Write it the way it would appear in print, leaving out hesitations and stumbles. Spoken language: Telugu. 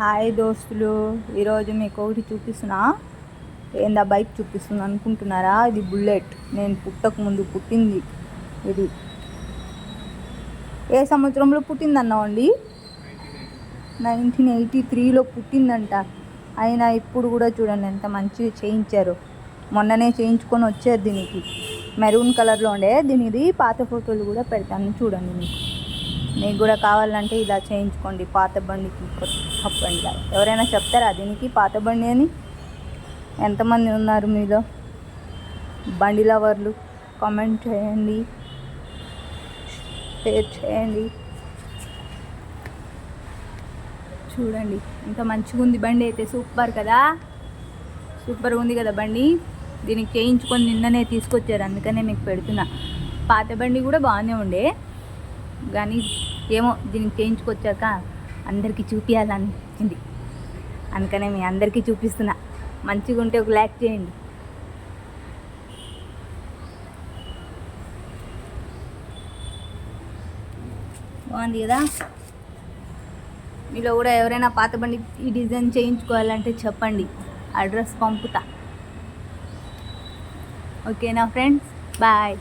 హాయ్ దోస్తులు, ఈరోజు మీకు ఒకటి చూపిస్తున్నా. ఏందా బైక్ చూపిస్తున్నా అనుకుంటున్నారా? ఇది బుల్లెట్. నేను పుట్టక ముందు పుట్టింది ఇది. ఏ సంవత్సరంలో పుట్టిందన్నామండి? 1983లో పుట్టిందంట. అయినా ఇప్పుడు కూడా చూడండి ఎంత మంచిగా చేయించారు. మొన్ననే చేయించుకొని వచ్చారు. దీనికి మెరూన్ కలర్లో ఉండే. దీనిది పాత ఫోటోలు కూడా పెడతాను చూడండి. మీకు కూడా కావాలంటే ఇలా చేయించుకోండి. పాత బండికి కొత్త బండి. ఎవరైనా చెప్తారా దీనికి పాత బండి అని? ఎంతమంది ఉన్నారు మీలో బండి లవర్లు? కామెంట్ చేయండి, షేర్ చేయండి. చూడండి ఎంత మంచిగా ఉంది బండి అయితే. సూపర్ కదా, సూపర్గా ఉంది కదా బండి. దీనికి చేయించుకొని నిన్ననే తీసుకొచ్చారు, అందుకనే మీకు పెడుతున్నా. పాత బండి కూడా బాగానే ఉండే, కానీ ఏమో దీనికి చేయించుకొచ్చాక అందరికీ చూపించాలనిపించింది, అందుకనే మీ అందరికీ చూపిస్తున్నా. మంచిగా ఉంటే ఒక లైక్ చేయండి. బాగుంది కదా? మీలో కూడా ఎవరైనా పాత బండి ఈ డిజైన్ చేయించుకోవాలంటే చెప్పండి, అడ్రస్ పంపుతా. ఓకేనా ఫ్రెండ్స్? బాయ్.